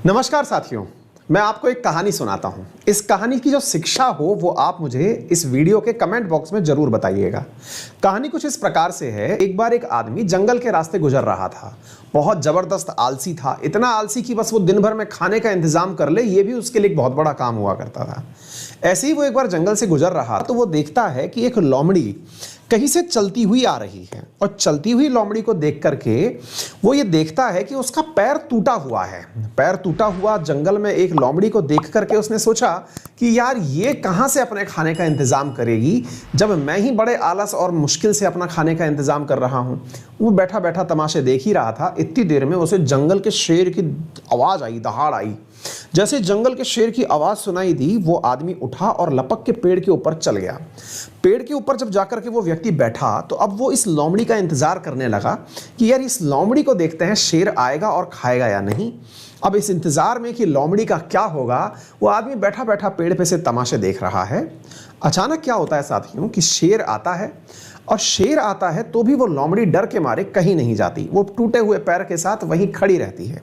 नमस्कार साथियों, मैं आपको एक कहानी सुनाता हूं। इस कहानी की जो शिक्षा हो वो आप मुझे इस वीडियो के कमेंट बॉक्स में जरूर बताइएगा। कहानी कुछ इस प्रकार से है। एक बार एक आदमी जंगल के रास्ते गुजर रहा था। बहुत जबरदस्त आलसी था, इतना आलसी कि बस वो दिन भर में खाने का इंतजाम कर ले, ये भी उसके लिए एक बहुत बड़ा काम हुआ करता था। ऐसे ही वो एक बार जंगल से गुजर रहा तो वो देखता है कि एक लोमड़ी कहीं से चलती हुई आ रही है और चलती हुई लोमड़ी को देख करके वो ये देखता है कि उसका पैर टूटा हुआ है। पैर टूटा हुआ जंगल में एक लोमड़ी को देख करके उसने सोचा कि यार ये कहां से अपने खाने का इंतजाम करेगी जब मैं ही बड़े आलस और मुश्किल से अपना खाने का इंतजाम कर रहा हूं। वो बैठा बैठा तमाशे देख ही रहा था। इतनी देर में उसे जंगल के शेर की आवाज आई, दहाड़ आई। जैसे जंगल के शेर की आवाज सुनाई दी, वो आदमी उठा और लपक के पेड़ के ऊपर चल गया। पेड़ के ऊपर जब जाकर के वो व्यक्ति बैठा तो अब वो इस लोमड़ी का इंतजार करने लगा कि यार इस लोमड़ी को देखते हैं, शेर आएगा और खाएगा या नहीं। अब इस इंतजार में कि लोमड़ी का क्या होगा, वो आदमी बैठा बैठा पेड़ पे से तमाशे देख रहा है। अचानक क्या होता है साथियों कि शेर आता है, और शेर आता है तो भी वो लोमड़ी डर के मारे कहीं नहीं जाती। वो टूटे हुए पैर के साथ वहीं खड़ी रहती है।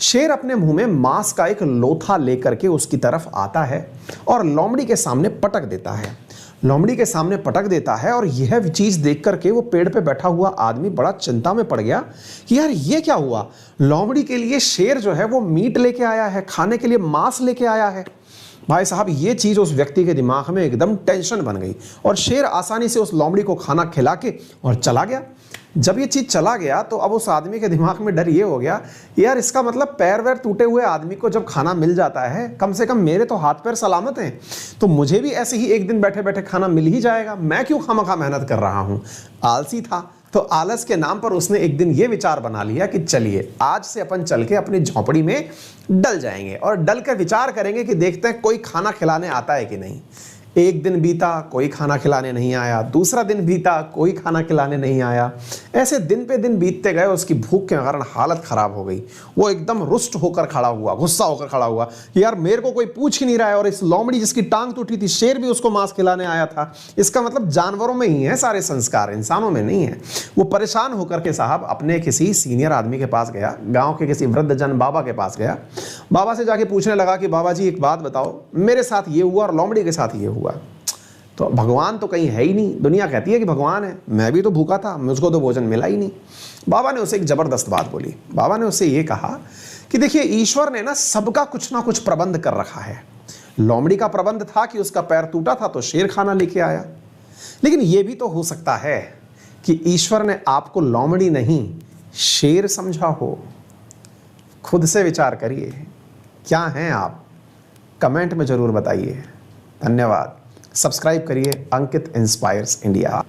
शेर अपने मुंह में मांस का एक लोथा लेकर के उसकी तरफ आता है और लोमड़ी के सामने पटक देता है। लोमड़ी के सामने पटक देता है और यह चीज देख करके वो पेड़ पे बैठा हुआ आदमी बड़ा चिंता में पड़ गया कि यार ये क्या हुआ। लोमड़ी के लिए शेर जो है वो मीट लेके आया है, खाने के लिए मांस लेके आया है। भाई साहब, ये चीज उस व्यक्ति के दिमाग में एकदम टेंशन बन गई और शेर आसानी से उस लोमड़ी को खाना खिला के और चला गया। जब ये चीज चला गया तो अब उस आदमी के दिमाग में डर ये हो गया, यार इसका मतलब पैर वैर टूटे हुए आदमी को जब खाना मिल जाता है, कम से कम मेरे तो हाथ पैर सलामत हैं, तो मुझे भी ऐसे ही एक दिन बैठे बैठे खाना मिल ही जाएगा। मैं क्यों खामखा मेहनत कर रहा हूं। आलसी था तो आलस के नाम पर उसने एक दिन ये विचार बना लिया कि चलिए आज से अपन चल के अपनी झोंपड़ी में डल जाएंगे और डल कर विचार करेंगे कि देखते हैं कोई खाना खिलाने आता है कि नहीं। एक दिन बीता, कोई खाना खिलाने नहीं आया। दूसरा दिन बीता, कोई खाना खिलाने नहीं आया। ऐसे दिन पे दिन बीतते गए। उसकी भूख के कारण हालत खराब हो गई। वो एकदम रुष्ट होकर खड़ा हुआ, गुस्सा होकर खड़ा हुआ कि यार मेरे को कोई पूछ ही नहीं रहा है, और इस लोमड़ी जिसकी टांग टूटी थी, शेर भी उसको मांस खिलाने आया था। इसका मतलब जानवरों में ही है सारे संस्कार, इंसानों में नहीं है। वो परेशान होकर के साहब अपने किसी सीनियर आदमी के पास गया, गाँव के किसी वृद्धजन बाबा के पास गया। बाबा से जाके पूछने लगा कि बाबा जी एक बात बताओ, मेरे साथ ये हुआ और लोमड़ी के साथ ये हुआ। तो भगवान तो कहीं है ही नहीं। दुनिया कहती है कि भगवान है, मैं भी तो भूखा था, मुझको तो भोजन मिला ही नहीं। बाबा ने उसे एक जबरदस्त बात बोली। बाबा ने उससे ये कहा कि देखिए ईश्वर ने सबका कुछ ना कुछ प्रबंध कर रखा है। लोमड़ी का प्रबंध था कि उसका पैर टूटा था तो शेर खाना लेके आया, लेकिन यह भी तो हो सकता है कि ईश्वर ने आपको लोमड़ी नहीं शेर समझा हो। खुद से विचार करिए, क्या हैं आप, कमेंट में जरूर बताइए। धन्यवाद। सब्सक्राइब करिए अंकित इंस्पायर्स इंडिया।